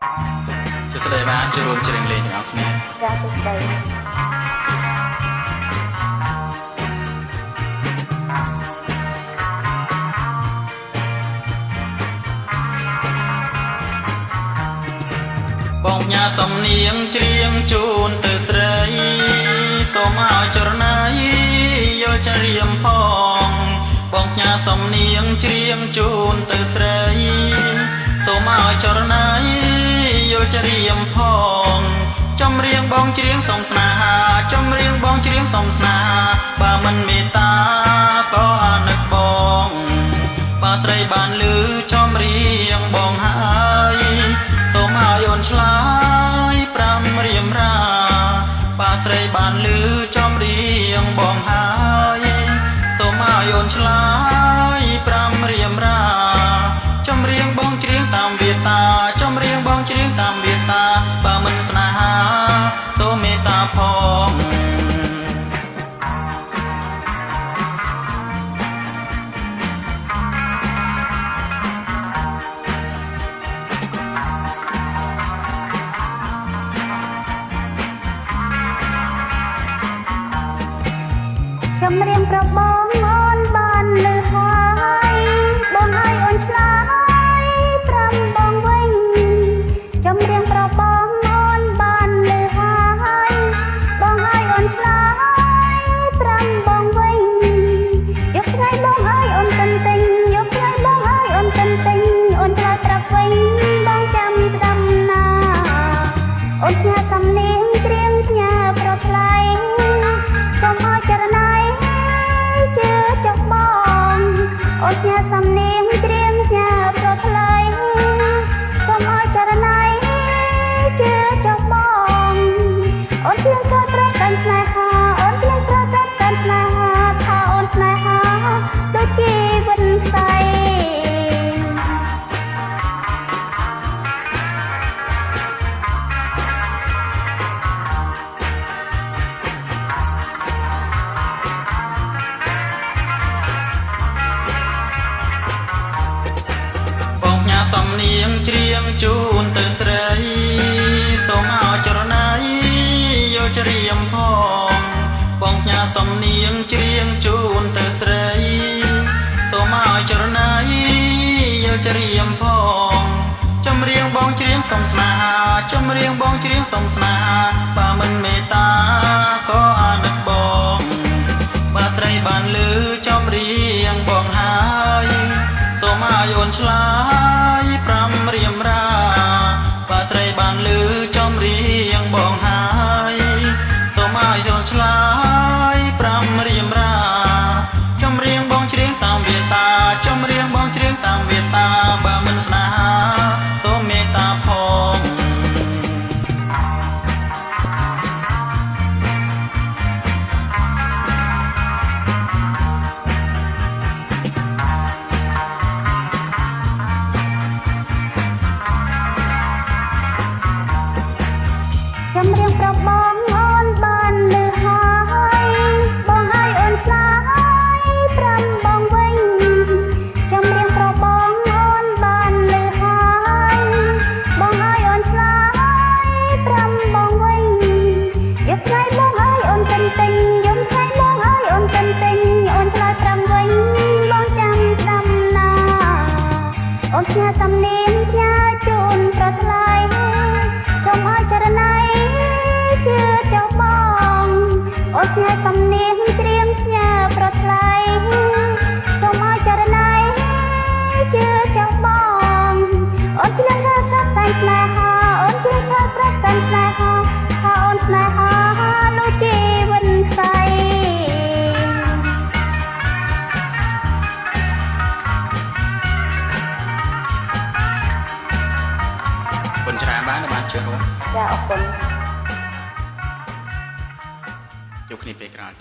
จะแสดงว่าจะรวมเจริญเลยจากนี้จะสุดใจបងញ៉ាសំនៀងច្រៀងជូនទៅស្រីសូមឲ្យចរណៃយល់ច្រៀងផងបងញ៉ាសំនៀងច្រៀងជូនទៅស្រីសូមឲ្យចរណៃយល់ច្រៀងផងចំរៀងបងច្រៀងសុំស្នេហាចំរៀងបងច្រៀងសុំស្នេហាបើមិនមេត្តាក៏អាណិតបងបើស្រីបានឮចំរៀងបងហើយសូមឲ្យអូនឆ្លើយប្រាំរៀមរាបើស្រីបានឮចំរៀងបងហើយសូមឲ្យអូនឆ្លើយប្រាំរៀមរាចំរៀងបងច្រៀងតាមវាតាចំរៀងបងច្រៀងតាមវាតាបើមិនស្នេហាសូមមេត្តាផងចម្រៀងប្របងអូនបានលឺហើយបងឲ្យអូនឆ្លើយប្រាំបងវិញចម្រៀងប្របងអូនបានលឺហើយបងឲ្យអូនឆ្លើយប្រាំបងវិញយកថ្ងៃបងឲ្យអូនទន្ទិញយកថ្ងៃបងឲ្យអូនទន្ទិញអូនឆ្លើយប្រាប់វិញបងចាំស្ដាំណាអូនញ៉ាសំនៀងច្រៀងញ៉ាប្រថ្លៃសូមឲ្យចរណៃជឿចុះបងអូនញ៉ាសំនៀងច្រៀងញ៉ាប្រថ្លៃសូមឲ្យចរណៃជឿចុះបងអូនឆ្លងក៏ត្រូវកាន់ស្នេហាអូនឆ្លងក៏ត្រូវកាន់ស្នេហាថាអូនស្នេហាដូចជីវិតផ្សៃសំនៀងច្រៀងជូនទៅស្រីសូមឲ្យចរណៃយកច្រៀងផងបងផ្ញើសំនៀងច្រៀងជូនទៅស្រីសូមឲ្យចរណៃយកច្រៀងផងចម្រៀងបងច្រៀងសុំស្នេហាចម្រៀងបងច្រៀងសុំស្នេហាបើមិនមេត្តាក៏អាណិតបងបើស្រីបានឮចម្រៀងបងហើយសូមឲ្យអូនឆ្លើយប្រាំរៀមរាបើស្រីបានឮចម្រៀងបងហើយសូមឲ្យអូនឆ្លើយប្រាំរៀមរាចម្រៀងបងច្រៀងតាមវាតាចម្រៀងបងច្រៀងតាមវាតាបើមិនស្នេហាសូមមេត្តាផងចម្រៀងប្របងអូនបានលឺហើយបងឲ្យអូនឆ្លើយប្រាំបងវិញចម្រៀងប្របងអូនបានលឺហើយបងឲ្យអូនឆ្លើយប្រាំបងវិញយកថ្ងៃបងឲ្យអូនទន្ទិញយកថ្ងៃបងឲ្យអូនទន្ទិញអូនឆ្លើយប្រាំវិញបងចាំស្ដាំណាអូនញ៉ាសំនៀងញ៉ាជូនប្រថ្លៃសូមឲ្យចរណៃជឿចុះបងអូនញ៉ាសំនៀងច្រៀងញ៉ាប្រថ្លៃសូមឲ្យចរណៃជឿចុះបងអូនឆ្លងក៏ប្រកាន់ស្នេហាអូនឆ្លងក៏ប្រកាន់ស្នេហាថាអូនស្នេហាដូចជីវិតផ្សៃคนชราบ้านบ้านเชื่อรู้ ចាអរគុណ យកគ្នាពេលក្រោយ